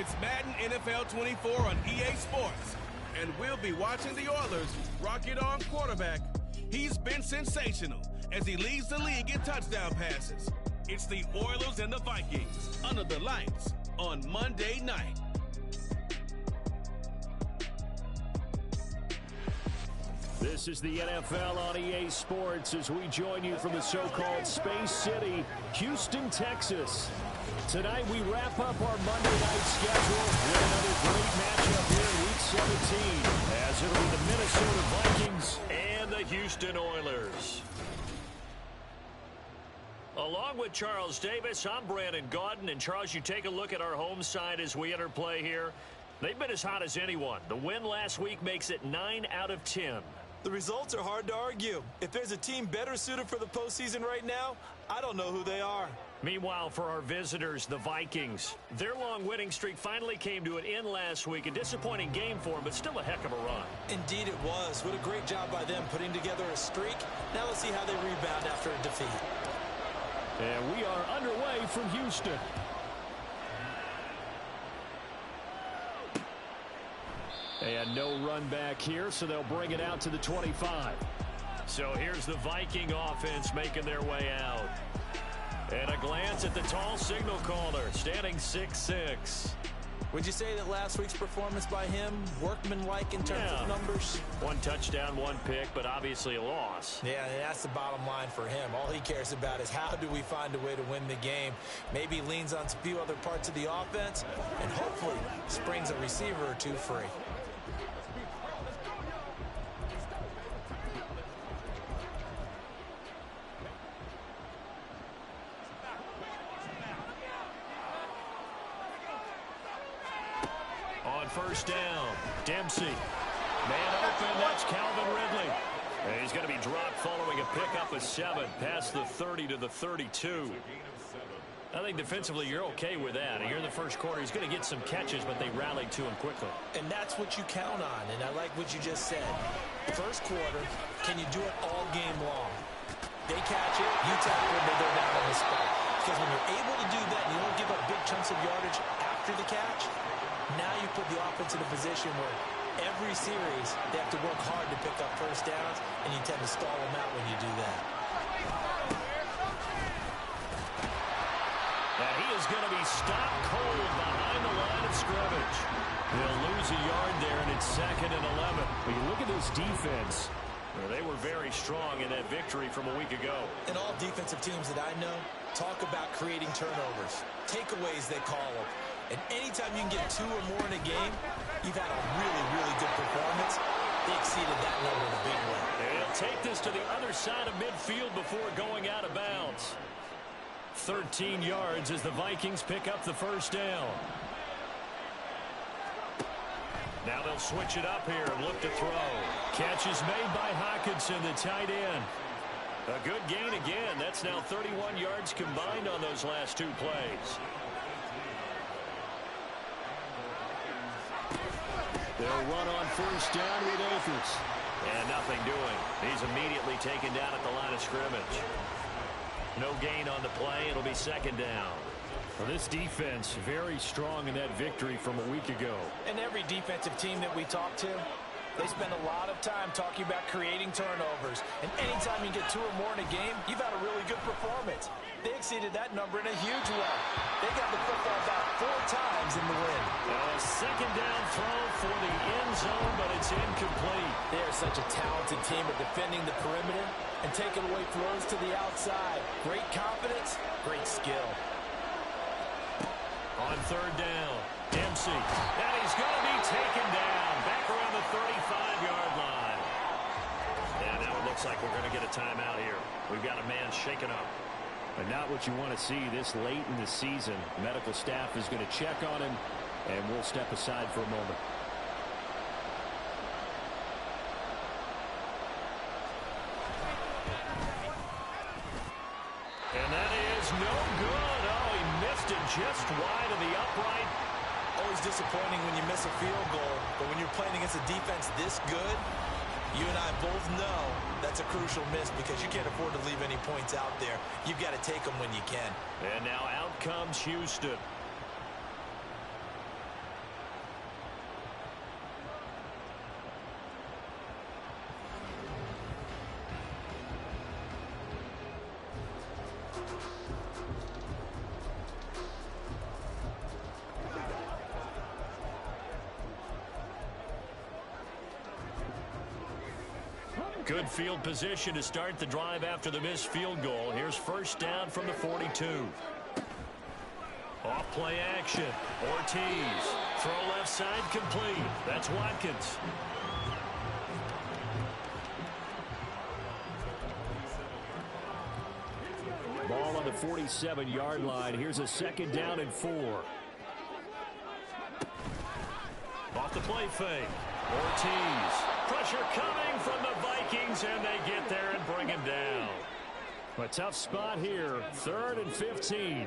It's Madden NFL 24 on EA Sports. And we'll be watching the Oilers rock it on quarterback. He's been sensational as he leads the league in touchdown passes. It's the Oilers and the Vikings under the lights on Monday night. This is the NFL on EA Sports as we join you from the so-called Space City, Houston, Texas. Tonight we wrap up our Monday night schedule with another great matchup here in Week 17 as it'll be the Minnesota Vikings and the Houston Oilers. Along with Charles Davis, I'm Brandon Gaudin. And Charles, you take a look at our home side as we enter play here. They've been as hot as anyone. The win last week makes it 9 out of 10. The results are hard to argue. If there's a team better suited for the postseason right now, I don't know who they are. Meanwhile, for our visitors, the Vikings, their long winning streak finally came to an end last week. A disappointing game for them, but still a heck of a run. Indeed it was. What a great job by them putting together a streak. Now let's see how they rebound after a defeat. And we are underway from Houston. And no run back here, so they'll bring it out to the 25. So here's the Viking offense making their way out. And a glance at the tall signal caller, standing 6'6". Would you say that last week's performance by him, workmanlike in terms of numbers? One touchdown, one pick, but obviously a loss. Yeah, that's the bottom line for him. All he cares about is how do we find a way to win the game. Maybe he leans on a few other parts of the offense and hopefully springs a receiver or two free. First down, Dempsey. Man open, that's Calvin Ridley. And he's going to be dropped following a pickup of 7, past the 30 to the 32. I think defensively you're okay with that. And here in the first quarter, he's going to get some catches, but they rallied to him quickly. And that's what you count on, and I like what you just said. First quarter, can you do it all game long? They catch it, you tackle it, they go down on the spot. Because when you're able to do that and you don't give up big chunks of yardage after the catch, now you put the offense in a position where every series they have to work hard to pick up first downs, and you tend to stall them out when you do that. And he is going to be stopped cold behind the line of scrimmage. He'll lose a yard there, and it's 2nd and 11. When you look at this defense, they were very strong in that victory from a week ago. And all defensive teams that I know talk about creating turnovers, takeaways they call them. And anytime you can get 2 or more in a game, you've had a really, really good performance. They exceeded that number in a big way. They'll take this to the other side of midfield before going out of bounds. 13 yards as the Vikings pick up the first down. Now they'll switch it up here and look to throw. Catch is made by Hockenson, the tight end. A good gain again. That's now 31 yards combined on those last 2 plays. They'll run on first down with Akers. And nothing doing. He's immediately taken down at the line of scrimmage. No gain on the play. It'll be 2nd down. Well, this defense very strong in that victory from a week ago. And every defensive team that we talk to, they spend a lot of time talking about creating turnovers. And anytime you get 2 or more in a game, you've had a really good performance. They exceeded that number in a huge way. They got the football about 4 times in the win. A 2nd down throw for the end zone, but it's incomplete. They are such a talented team at defending the perimeter and taking away throws to the outside. Great confidence, great skill. On 3rd down, Dempsey. And he's going to be taken down back around the 35-yard line. And now it looks like we're going to get a timeout here. We've got a man shaken up. But not what you want to see this late in the season. Medical staff is going to check on him, and we'll step aside for a moment. And that is no good. Oh, he missed it just wide of the upright. Always disappointing when you miss a field goal, but when you're playing against a defense this good, you and I both know that's a crucial miss because you can't afford to leave any points out there. You've got to take them when you can. And now out comes Houston. Good field position to start the drive after the missed field goal. Here's first down from the 42. Off play action. Ortiz. Throw left side complete. That's Watkins. Ball on the 47-yard line. Here's a second down and 4. Off the play fake. Ortiz. Pressure coming from the Vikings, and they get there and bring him down. A tough spot here. 3rd and 15.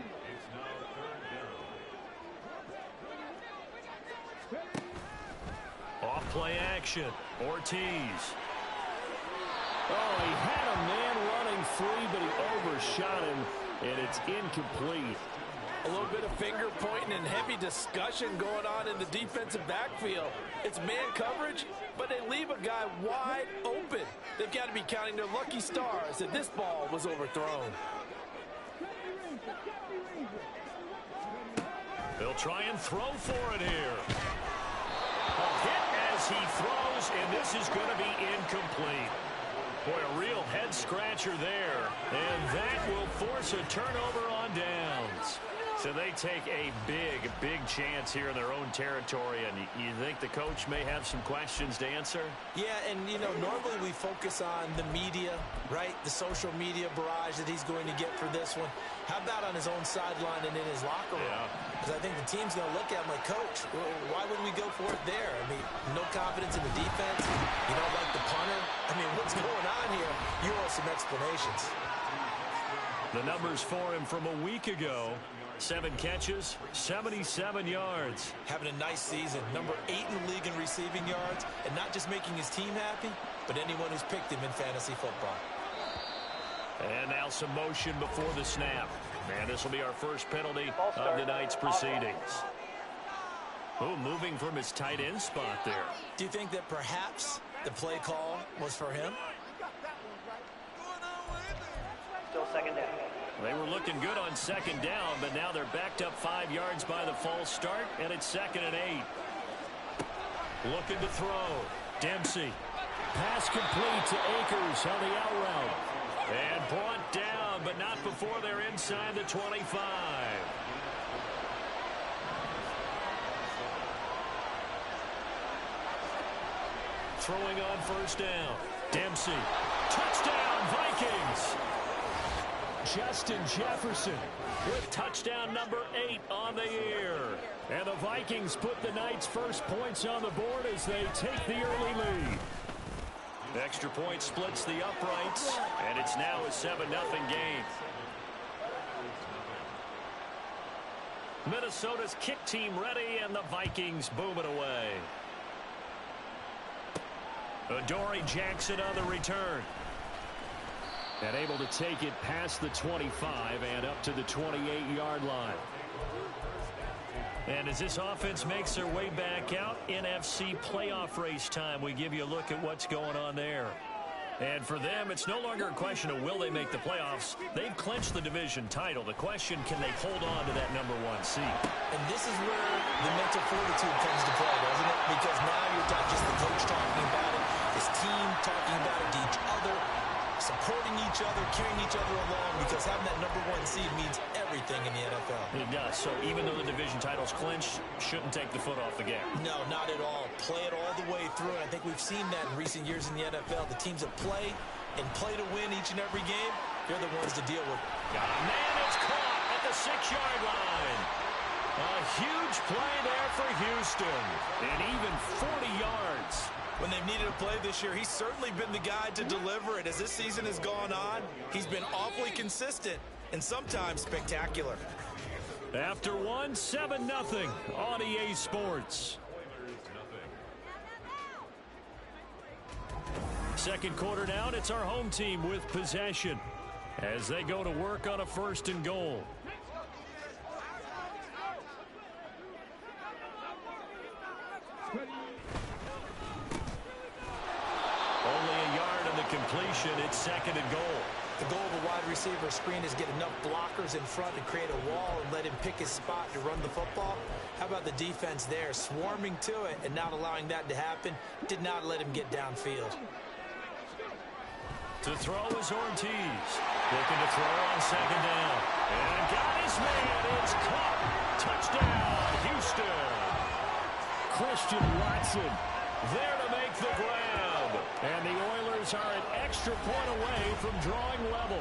Off play action. Ortiz. Oh, he had a man running free, but he overshot him, and it's incomplete. A little bit of finger pointing and heavy discussion going on in the defensive backfield. It's man coverage, but they leave a guy wide open. They've got to be counting their lucky stars that this ball was overthrown. They'll try and throw for it here. A hit as he throws, and this is going to be incomplete. Boy, a real head-scratcher there, and that will force a turnover on downs. So they take a big chance here in their own territory, and you think the coach may have some questions to answer? Yeah, and, you know, normally we focus on the media, right? The social media barrage that he's going to get for this one. How about on his own sideline and in his locker room? Because I think the team's going to look at him like, Coach, why would we go for it there? I mean, no confidence in the defense. You don't like the punter. I mean, what's going on here? You owe some explanations. The numbers for him from a week ago. 7 catches, 77 yards. Having a nice season. Number 8 in the league in receiving yards. And not just making his team happy, but anyone who's picked him in fantasy football. And now some motion before the snap. And this will be our first penalty of the night's proceedings. Oh, moving from his tight end spot there. Do you think that perhaps the play call was for him? Still second down. They were looking good on second down, but now they're backed up 5 yards by the false start, and it's 2nd and 8. Looking to throw. Dempsey. Pass complete to Akers on the out route. And brought down, but not before they're inside the 25. Throwing on first down. Dempsey. Touchdown, Vikings. Justin Jefferson with touchdown number 8 on the year. And the Vikings put the night's first points on the board as they take the early lead. Extra point splits the uprights, and it's now a 7-0 game. Minnesota's kick team ready, and the Vikings boom it away. Adoree Jackson on the return. And able to take it past the 25 and up to the 28-yard line. And as this offense makes their way back out, NFC playoff race time, we give you a look at what's going on there. And for them, it's no longer a question of will they make the playoffs. They've clinched the division title. The question, can they hold on to that number 1 seed? And this is where the mental fortitude comes to play, doesn't it? Because now you're not just the coach talking about it, his team talking about it to each other, supporting each other, carrying each other along, because having that number 1 seed means everything in the NFL. It does. So even though the division title's clinched, shouldn't take the foot off the gas. No, not at all. Play it all the way through. And I think we've seen that in recent years in the NFL. The teams that play and play to win each and every game, they're the ones to deal with. Man, it's caught at the 6-yard line. A huge play there for Houston. And even 40 yards. When they've needed a play this year, he's certainly been the guy to deliver it. As this season has gone on, he's been awfully consistent and sometimes spectacular. After 1, 7-0 on EA Sports. Second quarter down, it's our home team with possession as they go to work on a 1st and goal. Completion, it's 2nd and goal. The goal of a wide receiver screen is get enough blockers in front to create a wall and let him pick his spot to run the football. How about the defense there, swarming to it and not allowing that to happen? Did not let him get downfield. To throw is Ortiz. Looking to throw on second down. And got his man. It's caught. Touchdown, Houston. Christian Watson there to make the grab. And the Oilers are an extra point away from drawing level.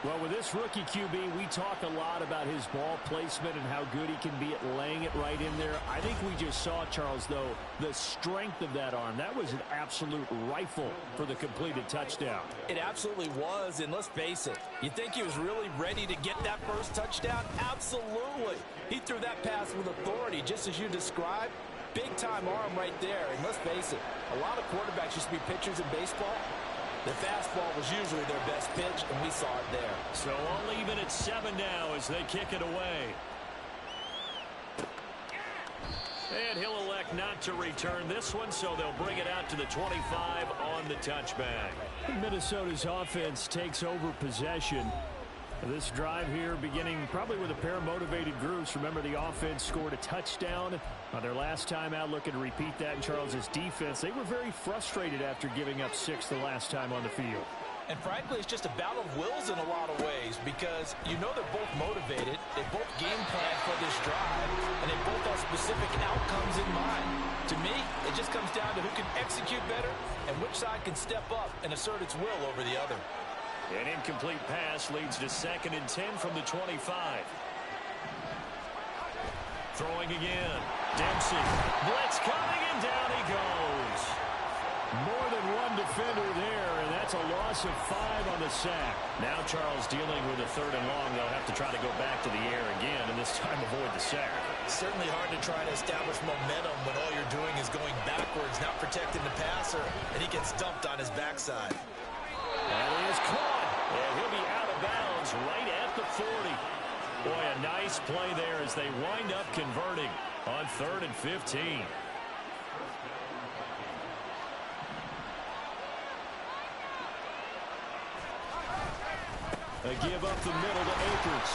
Well, with this rookie QB, we talk a lot about his ball placement and how good he can be at laying it right in there. I think we just saw, Charles, though, the strength of that arm. That was an absolute rifle for the completed touchdown. It absolutely was, and let's face it, you think he was really ready to get that first touchdown? Absolutely. He threw that pass with authority, just as you described. Big-time arm right there, and let's face it, a lot of quarterbacks used to be pitchers in baseball. The fastball was usually their best pitch, and we saw it there. So all even at 7 now as they kick it away. And he'll elect not to return this one, so they'll bring it out to the 25 on the touchback. Minnesota's offense takes over possession. This drive here beginning probably with a pair of motivated groups. Remember, the offense scored a touchdown on their last time out. Looking to repeat that in Charles's defense. They were very frustrated after giving up 6 the last time on the field. And frankly, it's just a battle of wills in a lot of ways because you know they're both motivated. They both game plan for this drive, and they both have specific outcomes in mind. To me, it just comes down to who can execute better and which side can step up and assert its will over the other. An incomplete pass leads to 2nd and 10 from the 25. Throwing again. Dempsey. Blitz coming, and down he goes. More than one defender there, and that's a loss of 5 on the sack. Now Charles dealing with a 3rd and long. They'll have to try to go back to the air again, and this time avoid the sack. Certainly hard to try to establish momentum when all you're doing is going backwards, not protecting the passer, and he gets dumped on his backside. That is caught. And he'll be out of bounds right at the 40. Boy, a nice play there as they wind up converting on 3rd and 15. A give up the middle to Akers.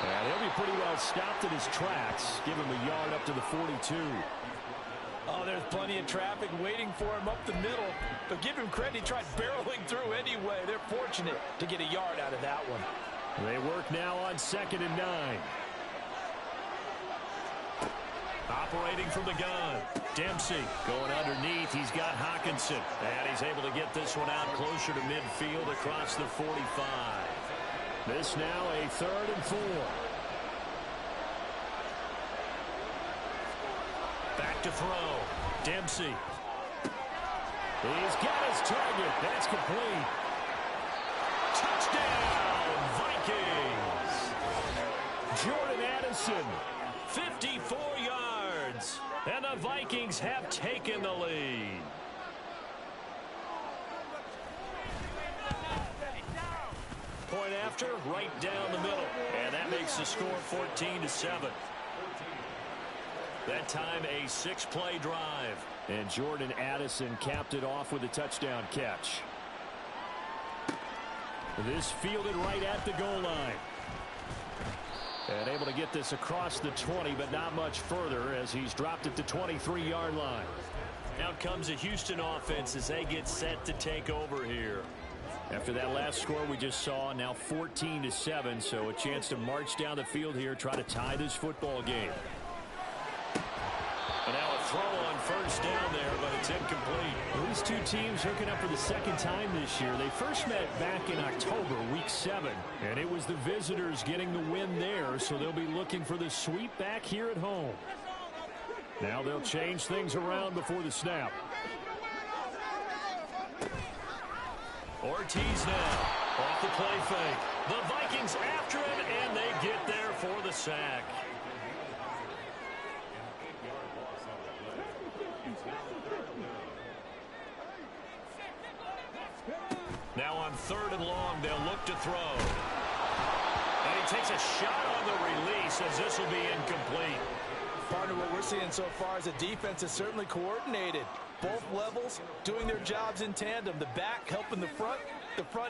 And he'll be pretty well stopped in his tracks. Give him a yard up to the 42. Oh, there's plenty of traffic waiting for him up the middle. But give him credit, he tried barreling through anyway. They're fortunate to get a yard out of that one. They work now on 2nd and 9. Operating from the gun. Dempsey going underneath. He's got Hawkinson. And he's able to get this one out closer to midfield across the 45. This now a 3rd and 4. Back to throw. Dempsey. He's got his target. That's complete. Touchdown, Vikings. Jordan Addison, 54 yards. And the Vikings have taken the lead. Point after, right down the middle. And that makes the score 14-7. That time a 6-play drive. And Jordan Addison capped it off with a touchdown catch. This fielded right at the goal line. And able to get this across the 20, but not much further as he's dropped at the 23-yard line. Out comes a Houston offense as they get set to take over here. After that last score we just saw, now 14-7, so a chance to march down the field here, try to tie this football game. And now a throw on 1st down there, but it's incomplete. Well, these two teams hooking up for the 2nd time this year. They first met back in October, week 7, and it was the visitors getting the win there, so they'll be looking for the sweep back here at home. Now they'll change things around before the snap. Ortiz now off the play fake. The Vikings after him, and they get there for the sack. Now on 3rd and long, they'll look to throw. And he takes a shot on the release as this will be incomplete. Partner, what we're seeing so far is a defense is certainly coordinated. Both levels doing their jobs in tandem. The back helping the front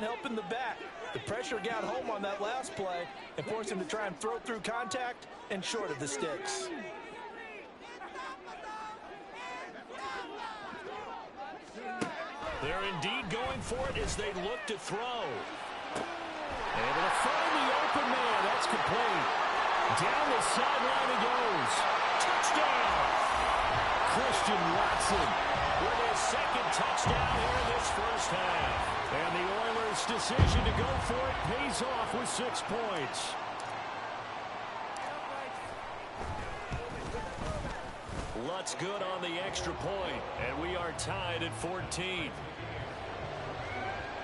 helping the back. The pressure got home on that last play and forced him to try and throw through contact and short of the sticks. They'll for it as they look to throw. Able to find the open man. That's complete. Down the sideline he goes. Touchdown! Christian Watson with his second touchdown here in this first half. And the Oilers' decision to go for it pays off with 6 points. Lutz good on the extra point, and we are tied at 14.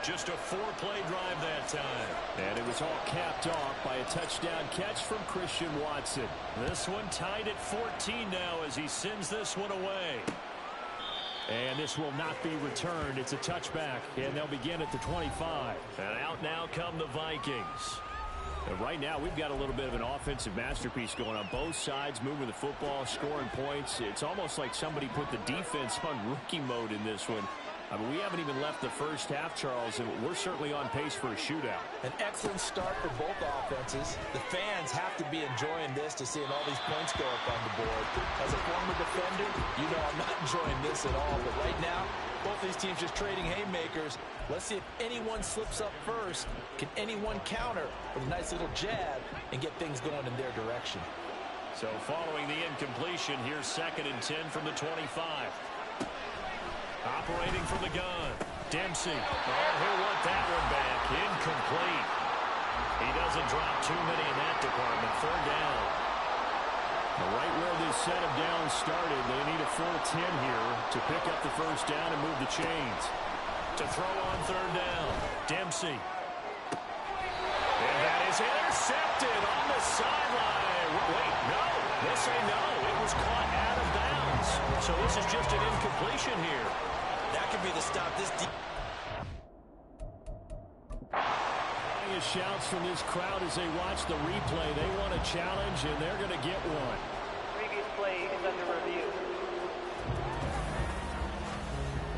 Just a 4-play drive that time. And it was all capped off by a touchdown catch from Christian Watson. This one tied at 14 now as he sends this one away. And this will not be returned. It's a touchback, and they'll begin at the 25. And out now come the Vikings. And right now, we've got a little bit of an offensive masterpiece going on both sides, moving the football, scoring points. It's almost like somebody put the defense on rookie mode in this one. I mean, we haven't even left the first half, Charles, and we're certainly on pace for a shootout. An excellent start for both offenses. The fans have to be enjoying this to seeing all these points go up on the board. As a former defender, you know I'm not enjoying this at all. But right now, both these teams just trading haymakers. Let's see if anyone slips up first. Can anyone counter with a nice little jab and get things going in their direction? So following the incompletion, here's 2nd and 10 from the 25. Operating from the gun. Dempsey. Oh, he'll want that one back. Incomplete. He doesn't drop too many in that department. 3rd down. Right where this set of downs started, they need a 4-10 here to pick up the first down and move the chains. To throw on 3rd down. Dempsey. And that is intercepted on the sideline. Wait, no. They say no. It was caught out of bounds. So this is just an incompletion here. That could be the stop. This shouts from this crowd as they watch the replay. They want a challenge, and they're going to get one. Previous play is under review.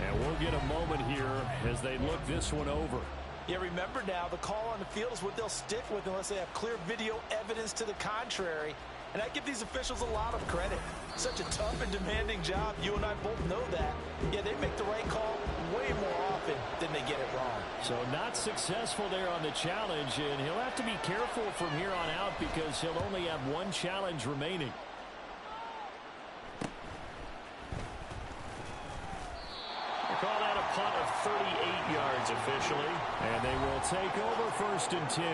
And we'll get a moment here as they look this one over. Yeah, remember now, the call on the field is what they'll stick with unless they have clear video evidence to the contrary. And I give these officials a lot of credit. Such a tough and demanding job. You and I both know that. Yeah, they make the right call way more often than they get it wrong. So not successful there on the challenge, and he'll have to be careful from here on out because he'll only have one challenge remaining. We'll call that a punt of 38 yards officially. And they will take over 1st and 10.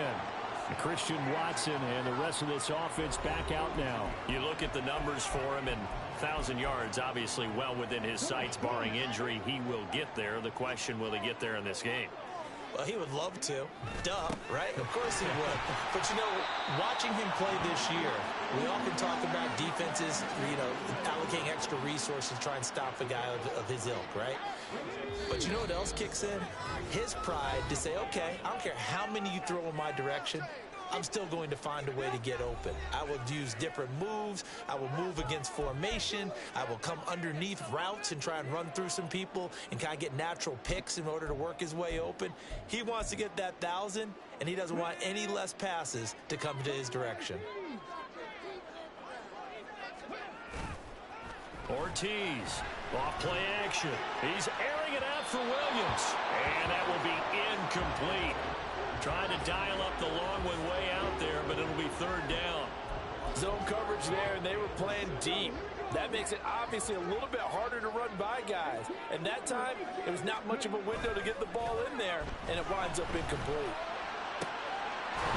Christian Watson and the rest of this offense back out now. You look at the numbers for him, and 1,000 yards obviously well within his sights, barring injury. He will get there. The question, will he get there in this game? Well, he would love to. Duh, right? Of course he would. But, you know, watching him play this year, we often talk about defenses, you know, allocating extra resources to try and stop a guy of his ilk, right? But you know what else kicks in? His pride to say, okay, I don't care how many you throw in my direction, I'm still going to find a way to get open. I will use different moves. I will move against formation. I will come underneath routes and try and run through some people and kind of get natural picks in order to work his way open. He wants to get that 1,000, and he doesn't want any less passes to come to his direction. Ortiz, off play action. He's airing it out for Williams. And that will be incomplete. Trying to dial up the long one way out there, but it'll be 3rd down. Zone coverage there, and they were playing deep. That makes it obviously a little bit harder to run by guys. And that time, it was not much of a window to get the ball in there, and it winds up incomplete.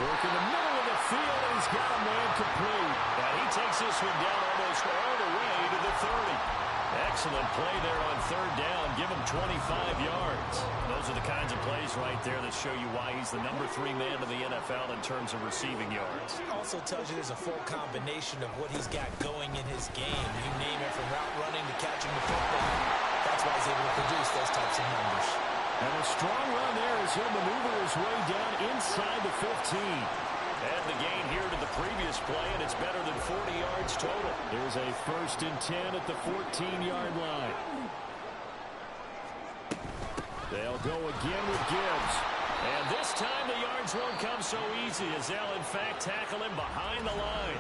Work in the middle of the field, and he's got a man complete. And he takes this one down almost all the way to the 30. Excellent play there on 3rd down. Give him 25 yards. Those are the kinds of plays right there that show you why he's the number 3 man in the NFL in terms of receiving yards. Also tells you there's a full combination of what he's got going in his game. You name it, from route running to catching the football. That's why he's able to produce those types of numbers. And a strong run there as he'll maneuver his way down inside the 15. And the gain here to the previous play, and it's better than 40 yards total. Here's a 1st and 10 at the 14-yard line. They'll go again with Gibbs. And this time the yards won't come so easy as they'll, in fact, tackle him behind the line.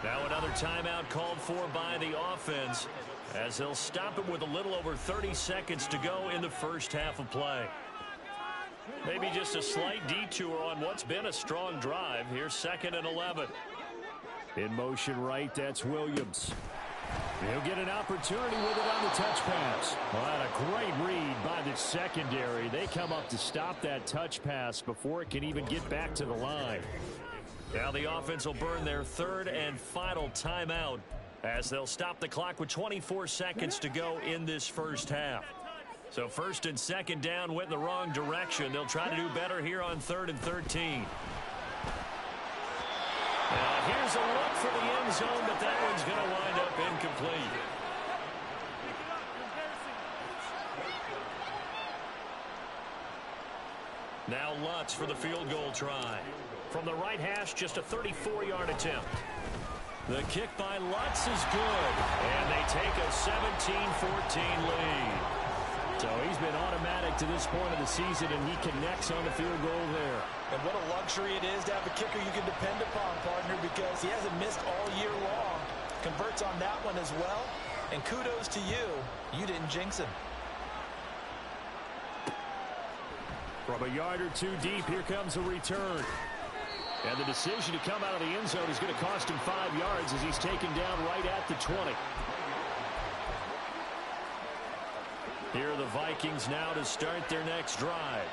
Now another timeout called for by the offense. as they'll stop it with a little over 30 seconds to go in the first half of play. Maybe just a slight detour on what's been a strong drive. Here's 2nd and 11. In motion right, that's Williams. He'll get an opportunity with it on the touch pass. Well, a great read by the secondary. They come up to stop that touch pass before it can even get back to the line. Now the offense will burn their 3rd and final timeout as they'll stop the clock with 24 seconds to go in this first half. So 1st and 2nd down went in the wrong direction. They'll try to do better here on 3rd and 13. Now here's a look for the end zone, but that one's going to wind up incomplete. Now Lutz for the field goal try. From the right hash, just a 34-yard attempt. The kick by Lutz is good, and they take a 17-14 lead. So he's been automatic to this point of the season, and he connects on the field goal there. And what a luxury it is to have a kicker you can depend upon, partner, because he hasn't missed all year long. Converts on that one as well. And kudos to you. You didn't jinx him. From a yard or two deep, here comes a return. And the decision to come out of the end zone is going to cost him 5 yards as he's taken down right at the 20. Here are the Vikings now to start their next drive.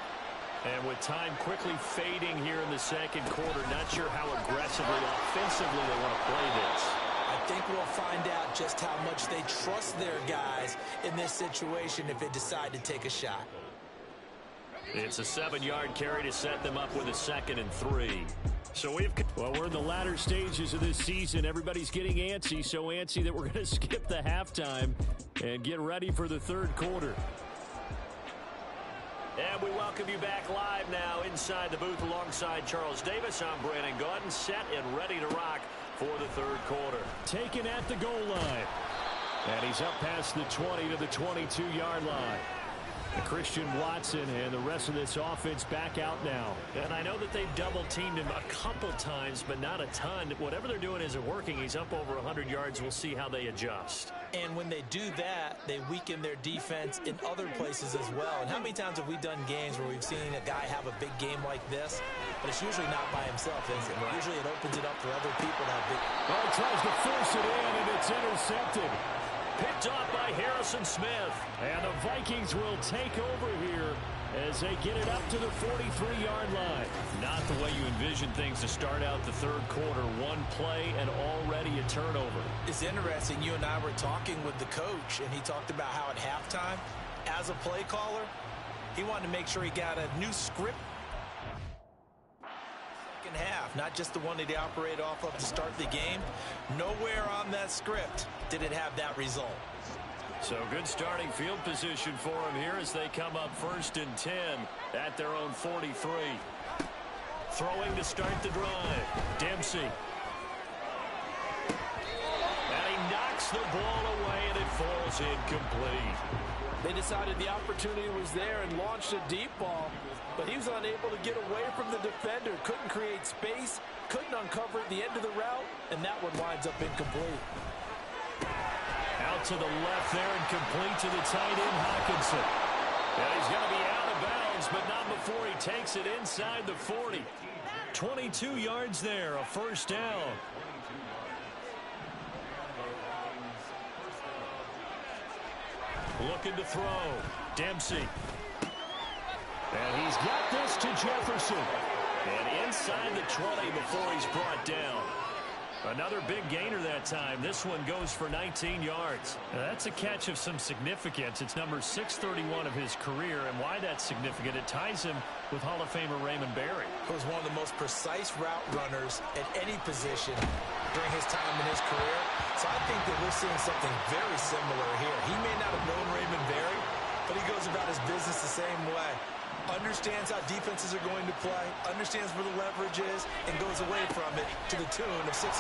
And with time quickly fading here in the second quarter, not sure how aggressively, offensively they want to play this. I think we'll find out just how much they trust their guys in this situation if they decide to take a shot. It's a 7-yard carry to set them up with a 2nd and 3. So we're in the latter stages of this season. Everybody's getting antsy, so antsy that we're going to skip the halftime and get ready for the 3rd quarter. And we welcome you back live now inside the booth alongside Charles Davis. I'm Brandon Gaudin, set and ready to rock for the 3rd quarter. Taken at the goal line. And he's up past the 20 to the 22-yard line. Christian Watson and the rest of this offense back out now. And I know that they've double-teamed him a couple times, but not a ton. Whatever they're doing isn't working. He's up over 100 yards. We'll see how they adjust. And when they do that, they weaken their defense in other places as well. And how many times have we done games where we've seen a guy have a big game like this, but it's usually not by himself, is it? Right. Usually it opens it up for other people to have big... Well, he tries to force it in, and it's intercepted. Picked off by Harrison Smith. And the Vikings will take over here as they get it up to the 43-yard line. Not the way you envision things to start out the 3rd quarter. One play and already a turnover. It's interesting. You and I were talking with the coach, and he talked about how at halftime, as a play caller, he wanted to make sure he got a new script. Second half, not just the one that he operated off of to start the game. Nowhere on that script did it have that result. So good starting field position for him here as they come up 1st and 10 at their own 43. Throwing to start the drive. Dempsey. And he knocks the ball away, and it falls incomplete. They decided the opportunity was there and launched a deep ball, but he was unable to get away from the defender. Couldn't create space, couldn't uncover the end of the route, and that one winds up incomplete. Out to the left there and complete to the tight end, Hawkinson. And he's going to be out of bounds, but not before he takes it inside the 40. 22 yards there, a 1st down. Looking to throw. Dempsey. And he's got this to Jefferson. And inside the 20 before he's brought down. Another big gainer that time. This one goes for 19 yards. Now that's a catch of some significance. It's number 631 of his career, and why that's significant, it ties him with Hall of Famer Raymond Berry. He was one of the most precise route runners at any position during his time in his career. So I think that we're seeing something very similar here. He may not have known Raymond Berry, but he goes about his business the same way. Understands how defenses are going to play, understands where the leverage is, and goes away from it to the tune of 631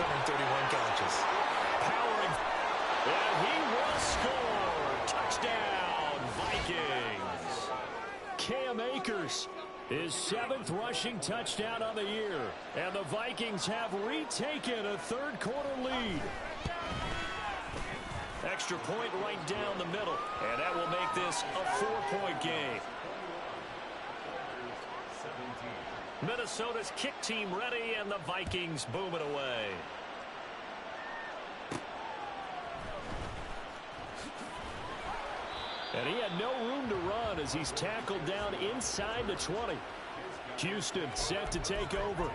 catches. Powering, and he will score. Touchdown, Vikings. Cam Akers, his 7th rushing touchdown of the year. And the Vikings have retaken a 3rd quarter lead. extra point right down the middle. And that will make this a 4-point game. Minnesota's kick team ready, and the Vikings boom it away. And he had no room to run as he's tackled down inside the 20. Houston set to take over.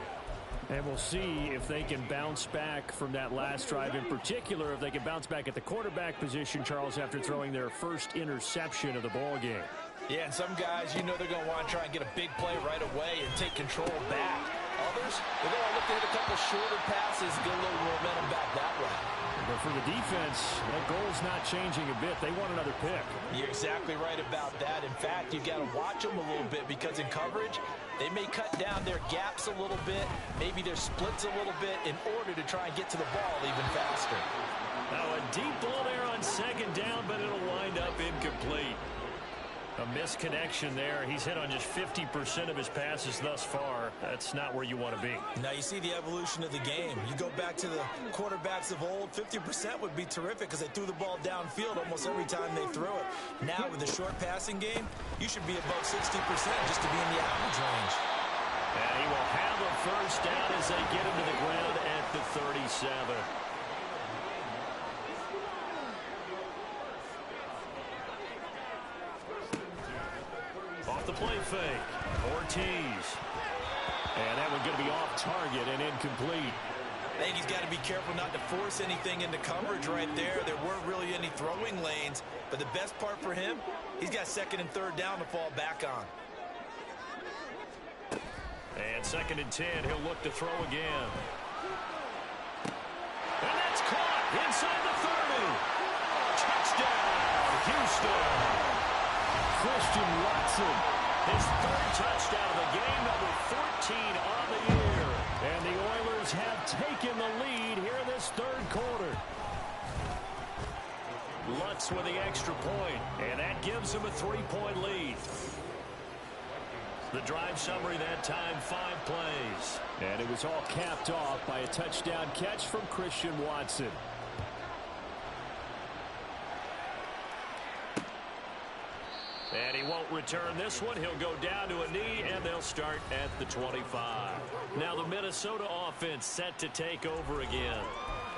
And we'll see if they can bounce back from that last drive, in particular if they can bounce back at the quarterback position, Charles, after throwing their first interception of the ball game. Yeah, and some guys, you know they're going to want to try and get a big play right away and take control back. Others, they're going to look to hit a couple shorter passes, get a little momentum back that way. But for the defense, that goal's not changing a bit. They want another pick. You're exactly right about that. In fact, you've got to watch them a little bit because in coverage, they may cut down their gaps a little bit, maybe their splits a little bit in order to try and get to the ball even faster. Now a deep ball there on second down, but it'll wind up incomplete. A misconnection there. He's hit on just 50% of his passes thus far. That's not where you want to be. Now you see the evolution of the game. You go back to the quarterbacks of old, 50% would be terrific because they threw the ball downfield almost every time they threw it. Now with the short passing game, you should be above 60% just to be in the average range. And he will have a first down as they get him to the ground at the 37. Off the play fake, Ortiz. And that one's going to be off target and incomplete. I think he's got to be careful not to force anything into coverage right there. There weren't really any throwing lanes, but the best part for him, he's got second and third down to fall back on. And second and 10, he'll look to throw again. And that's caught inside the 30. Touchdown, Houston. Christian Watson, his third touchdown of the game, number 14 on the year. And the Oilers have taken the lead here in this third quarter. Lutz with the extra point, and that gives him a 3-point lead. The drive summary that time, 5 plays. And it was all capped off by a touchdown catch from Christian Watson. And he won't return this one. He'll go down to a knee, and they'll start at the 25. Now the Minnesota offense set to take over again.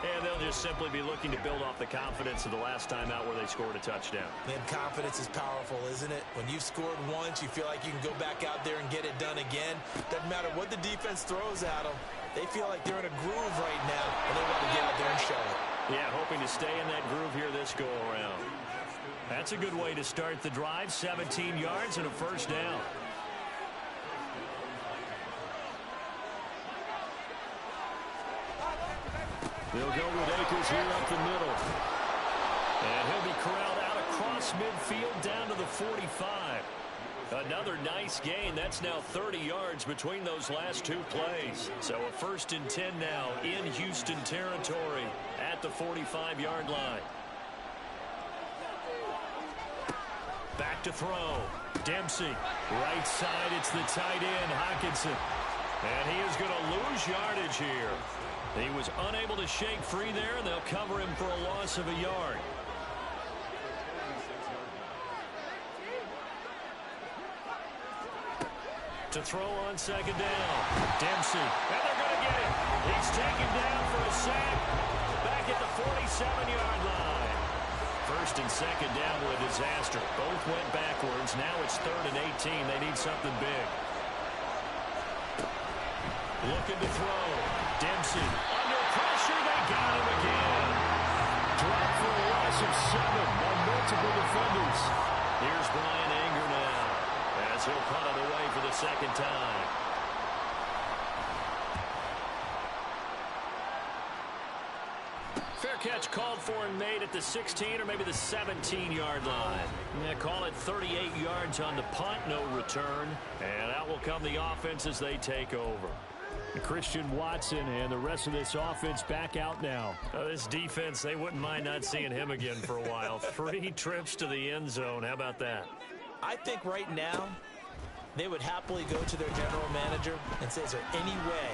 And they'll just simply be looking to build off the confidence of the last time out where they scored a touchdown. And confidence is powerful, isn't it? When you've scored once, you feel like you can go back out there and get it done again. Doesn't matter what the defense throws at them. They feel like they're in a groove right now, and they want to get out there and show it. Yeah, hoping to stay in that groove here this go-around. That's a good way to start the drive. 17 yards and a first down. They'll go with Akers here up the middle. And he'll be corralled out across midfield down to the 45. Another nice gain. That's now 30 yards between those last 2 plays. So a first and 10 now in Houston territory at the 45-yard line. Back to throw. Dempsey. Right side, it's the tight end, Hockenson. And he is going to lose yardage here. He was unable to shake free there, and they'll cover him for a loss of a yard. To throw on second down. Dempsey. And they're going to get him. He's taken down for a sack. Back at the 47-yard line. First and second down were a disaster. Both went backwards. Now it's 3rd and 18. They need something big. Looking to throw. Dempsey. Under pressure. They got him again. Drop for a loss of 7 on multiple defenders. Here's Brian Anger now as he'll punt it away for the second time. Fair catch called for and made at the 16 or maybe the 17-yard line. They call it 38 yards on the punt, no return. And out will come the offense as they take over. Christian Watson and the rest of this offense back out now. This defense, they wouldn't mind not seeing him again for a while. 3 trips to the end zone. How about that? I think right now they would happily go to their general manager and say, is there any way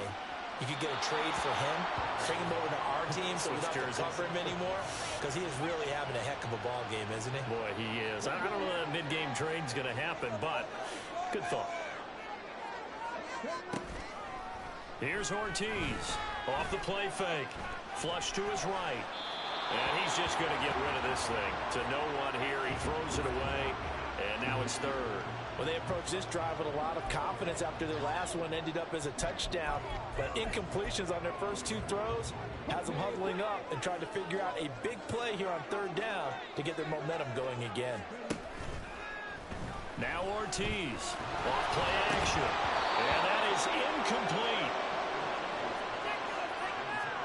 you could get a trade for him, bring him over to our team so we don't have to cover him anymore? because he is really having a heck of a ball game, isn't he? Boy, he is. I don't know that mid-game trade's going to happen, but good thought. Here's Ortiz. Off the play fake. Flush to his right. And he's just going to get rid of this thing. To no one here. He throws it away. And now it's third. Well, they approached this drive with a lot of confidence after their last one ended up as a touchdown. But incompletions on their first two throws has them huddling up and trying to figure out a big play here on third down to get their momentum going again. Now Ortiz. Off play action. And that is incomplete.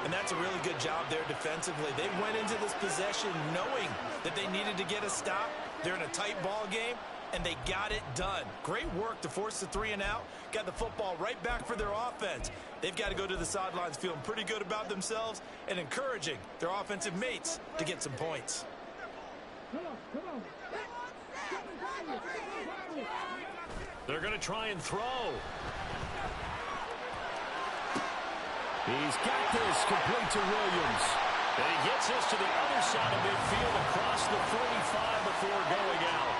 And that's a really good job there defensively. They went into this possession knowing that they needed to get a stop. They're in a tight ball game, and they got it done. Great work to force the 3 and out. Got the football right back for their offense. They've got to go to the sidelines feeling pretty good about themselves and encouraging their offensive mates to get some points. They're going to try and throw. He's got this complete to Williams. And he gets this to the other side of midfield across the 45 before going out.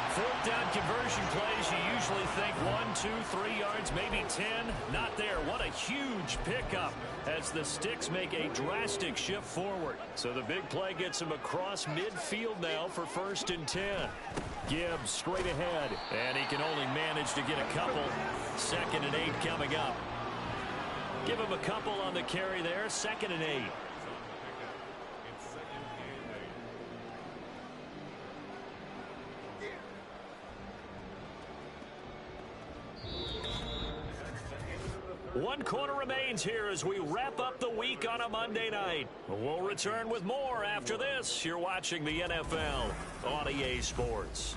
Fourth down conversion plays, you usually think 1, 2, 3 yards, maybe 10. Not there. What a huge pickup as the Sticks make a drastic shift forward. So the big play gets him across midfield now for 1st and 10. Gibbs straight ahead, and he can only manage to get a couple. 2nd and 8 coming up. Give him a couple on the carry there. 2nd and 8. One quarter remains here as we wrap up the week on a Monday night. We'll return with more after this. You're watching the NFL on EA Sports.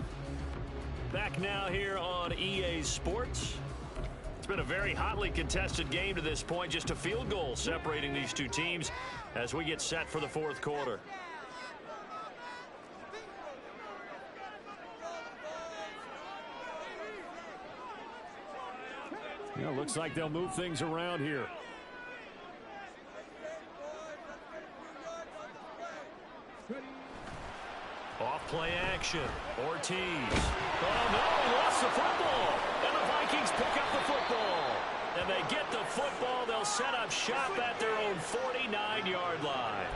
Back now here on EA Sports. It's been a very hotly contested game to this point. Just a field goal separating these two teams as we get set for the 4th quarter. Yeah, looks like they'll move things around here. Off play action. Ortiz. Oh, no, he lost the football. And the Vikings pick up the football. And they get the football. They'll set up shop at their own 49-yard line.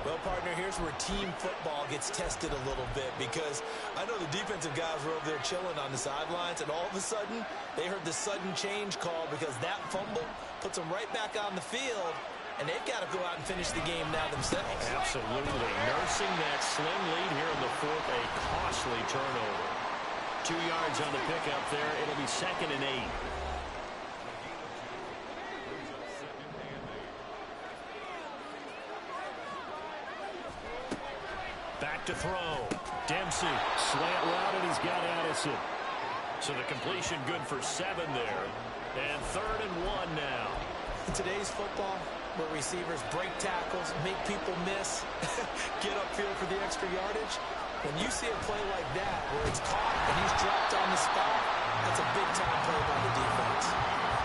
Well, partner, here's where team football gets tested a little bit because I know the defensive guys were over there chilling on the sidelines, and all of a sudden, they heard the sudden change call because that fumble puts them right back on the field, and they've got to go out and finish the game now themselves. Absolutely. Nursing that slim lead here in the 4th, a costly turnover. 2 yards on the pickup there. It'll be 2nd and 8. Back to throw. Dempsey. Slant route, and he's got Addison. So the completion good for 7 there. And 3rd and 1 now. In today's football, where receivers break tackles, make people miss, get upfield for the extra yardage, when you see a play like that where it's caught and he's dropped on the spot, that's a big-time play by the defense.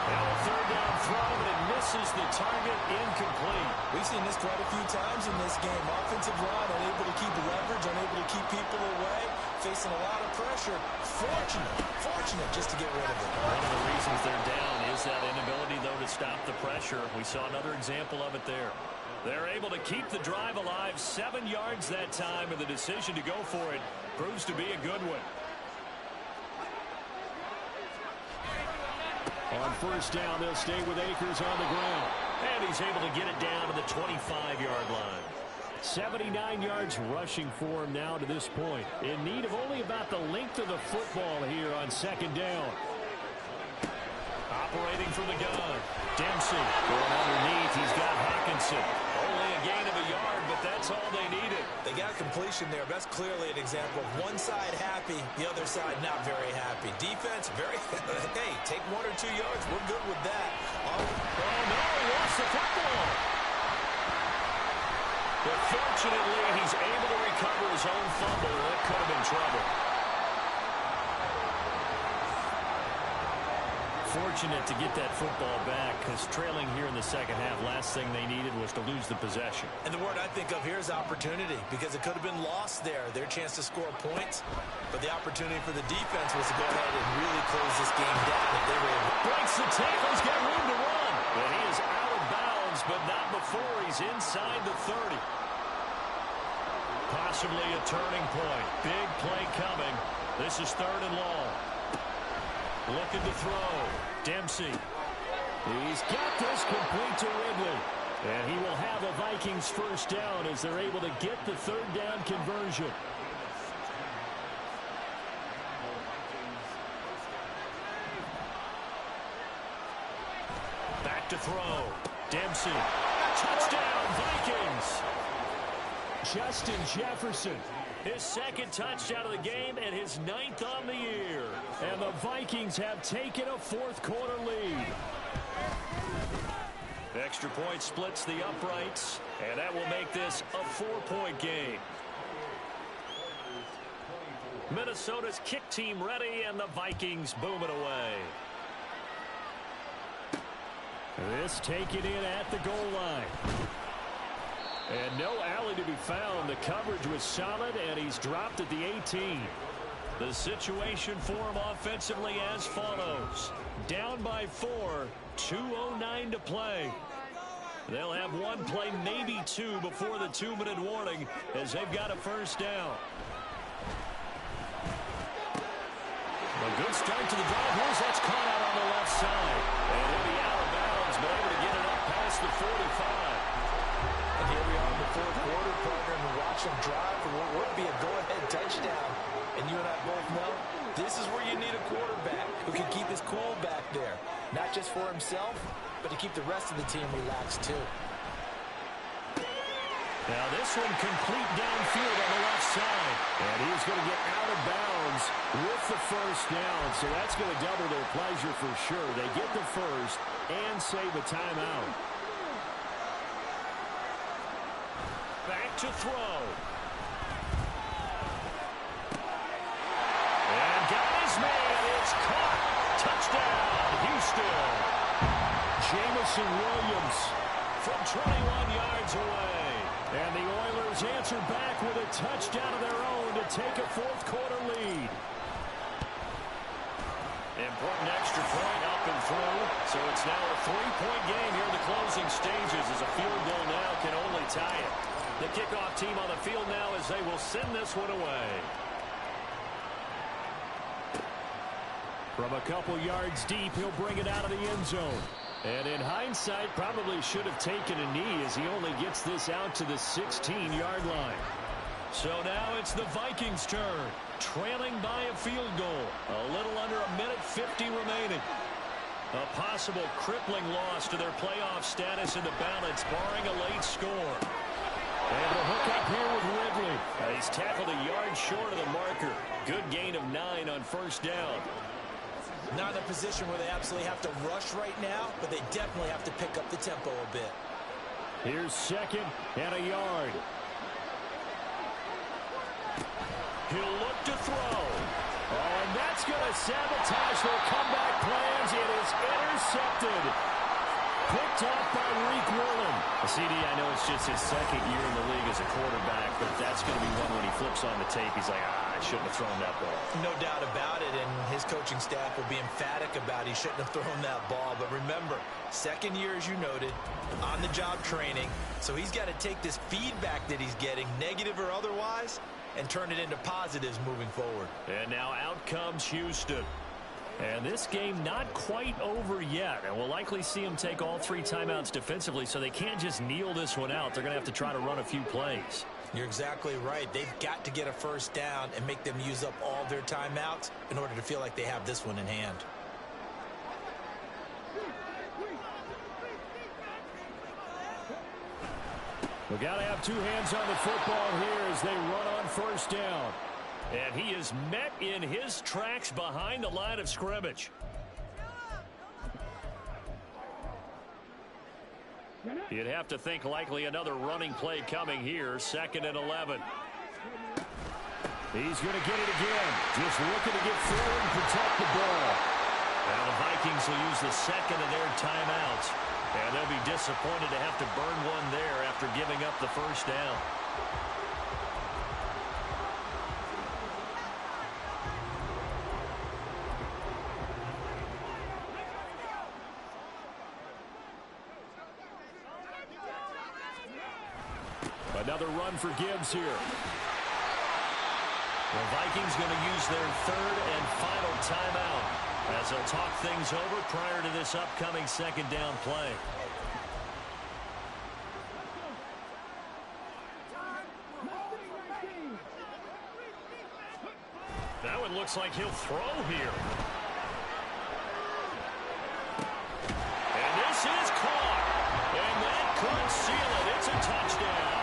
Now a 3rd down throw, but it misses the target, incomplete. We've seen this quite a few times in this game. Offensive line unable to keep leverage, unable to keep people away, facing a lot of pressure. Fortunate just to get rid of it. One of the reasons they're down is that inability, though, to stop the pressure. We saw another example of it there. They're able to keep the drive alive, 7 yards that time, and the decision to go for it proves to be a good one. On 1st down, they'll stay with Akers on the ground. And he's able to get it down to the 25-yard line. 79 yards rushing for him now to this point. In need of only about the length of the football here on 2nd down. Operating from the gun. Dempsey going underneath. He's got Hawkinson. Only a gain of a yard, but that's all they needed. They got a completion there. That's clearly an example of one side happy, the other side not very happy. Defense, very, hey, take 1 or 2 yards. We're good with that. Oh, no, he lost the football. But fortunately, he's able to recover his own fumble. That could have been trouble. fortunate to get that football back because trailing here in the second half, last thing they needed was to lose the possession. And the word I think of here is opportunity because it could have been lost there, their chance to score points. But the opportunity for the defense was to go ahead and really close this game down if they were able to. Breaks the tackles, got room to run. And he is out of bounds, but not before he's inside the 30. Possibly a turning point. Big play coming. This is 3rd and long. Looking to throw. Dempsey. He's got this complete to Ridley. And he will have a Vikings first down as they're able to get the 3rd down conversion. Back to throw. Dempsey. Touchdown, Vikings. Justin Jefferson. His 2nd touchdown of the game and his 9th on the year. And the Vikings have taken a 4th quarter lead. Extra point splits the uprights, and that will make this a 4-point game. Minnesota's kick team ready, and the Vikings boom it away. This taken in at the goal line. And no alley to be found. The coverage was solid, and he's dropped at the 18. The situation for him offensively as follows. Down by 4, 2:09 to play. They'll have one play, maybe 2, before the 2-minute warning as they've got a first down. A good start to the drive. Here's that's caught out on the left side. And he'll be out of bounds, but able to get it up past the 45. And here we are in the 4th quarter, partner, and watch them drive for what would be a go-ahead touchdown. And you and I both know this is where you need a quarterback who can keep his cool back there. Not just for himself, but to keep the rest of the team relaxed too. Now this one complete downfield on the left side. And he's going to get out of bounds with the first down. So that's going to double their pleasure for sure. They get the first and save a timeout. Back to throw. And got his man. It's caught. Touchdown, Houston. Jamison Williams from 21 yards away. And the Oilers answer back with a touchdown of their own to take a 4th quarter lead. Important extra point up and through. So it's now a 3-point game here in the closing stages as a field goal now can only tie it. The kickoff team on the field now as they will send this one away. From a couple yards deep, he'll bring it out of the end zone. And in hindsight, probably should have taken a knee as he only gets this out to the 16-yard line. So now it's the Vikings' turn, trailing by a field goal. A little under a minute 50 remaining. A possible crippling loss to their playoff status in the balance, barring a late score. Able to hook up here with Ridley. He's tackled a yard short of the marker. Good gain of 9 on first down. Not in a position where they absolutely have to rush right now, but they definitely have to pick up the tempo a bit. Here's 2nd and a yard. He'll look to throw. Oh, and that's going to sabotage their comeback plans. It is intercepted. Picked off by Reek Woolen. CD, I know it's just his 2nd year in the league as a quarterback, but that's going to be one when he flips on the tape. He's like, I shouldn't have thrown that ball. No doubt about it, and his coaching staff will be emphatic about he shouldn't have thrown that ball. But remember, 2nd year, as you noted, on-the-job training. So he's got to take this feedback that he's getting, negative or otherwise, and turn it into positives moving forward. And now out comes Houston. And this game not quite over yet. And we'll likely see them take all 3 timeouts defensively, so they can't just kneel this one out. They're going to have to try to run a few plays. You're exactly right. They've got to get a first down and make them use up all their timeouts in order to feel like they have this one in hand. We've got to have 2 hands on the football here as they run on first down. And he is met in his tracks behind the line of scrimmage. You'd have to think likely another running play coming here. 2nd and 11. He's going to get it again. Just looking to get forward and protect the ball. Now the Vikings will use the second of their timeouts. And they'll be disappointed to have to burn one there after giving up the first down. Another run for Gibbs here. The Vikings going to use their third and final timeout as they'll talk things over prior to this upcoming second down play. Now it looks like he'll throw here. And this is caught. And that could seal it. It's a touchdown.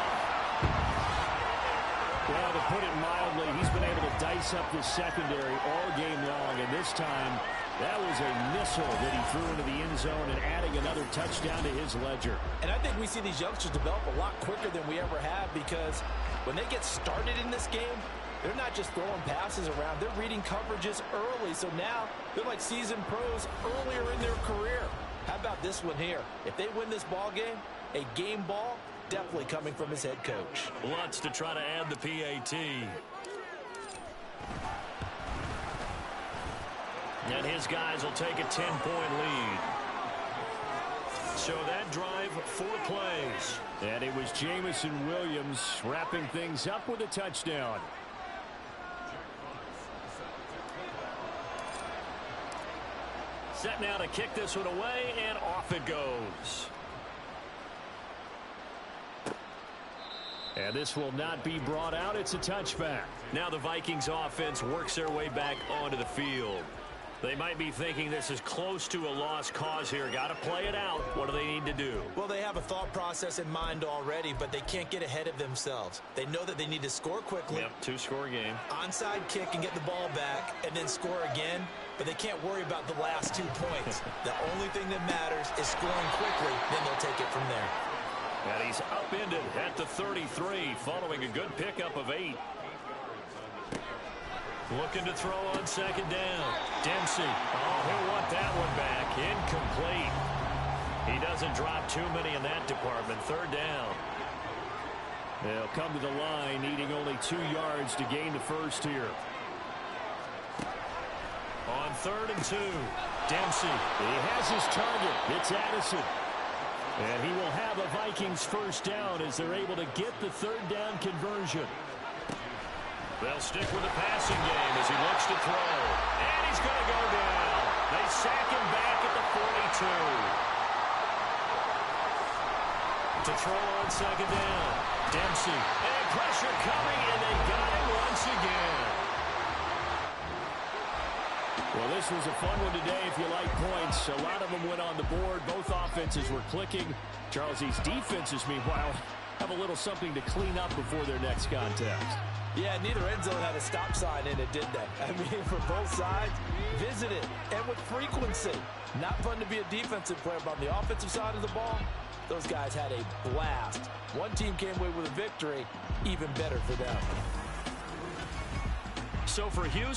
Well, to put it mildly, he's been able to dice up the secondary all game long, and this time that was a missile that he threw into the end zone and adding another touchdown to his ledger. And I think we see these youngsters develop a lot quicker than we ever have, because when they get started in this game, they're not just throwing passes around, they're reading coverages early. So now they're like seasoned pros earlier in their career. How about this one here? If they win this ball game, a game ball, definitely coming from his head coach. Wants to try to add the PAT. And his guys will take a 10-point lead. So that drive, 4 plays. And it was Jamison Williams wrapping things up with a touchdown. Set now to kick this one away, and off it goes. And this will not be brought out. It's a touchback. Now the Vikings offense works their way back onto the field. They might be thinking this is close to a lost cause here. Got to play it out. What do they need to do? Well, they have a thought process in mind already, but they can't get ahead of themselves. They know that they need to score quickly. Yep, 2-score game. Onside kick and get the ball back and then score again, but they can't worry about the last 2 points. The only thing that matters is scoring quickly, then they'll take it from there. And he's upended at the 33 following a good pickup of 8. Looking to throw on second down. Dempsey. Oh, he'll want that one back. Incomplete. He doesn't drop too many in that department. Third down. They'll come to the line, needing only 2 yards to gain the first here. On 3rd and 2. Dempsey. He has his target. It's Addison. And he will have a Vikings first down as they're able to get the 3rd down conversion. They'll stick with the passing game as he looks to throw. And he's going to go down. They sack him back at the 42. To throw on second down. Dempsey. And pressure coming, and they got him once again. Well, this was a fun one today if you like points. A lot of them went on the board. Both offenses were clicking. Charles, these defenses, meanwhile, have a little something to clean up before their next contest. Yeah, neither end zone had a stop sign in it, did they? I mean, for both sides, visit it, and with frequency. Not fun to be a defensive player, but on the offensive side of the ball, those guys had a blast. One team came away with a victory, even better for them. So for Houston,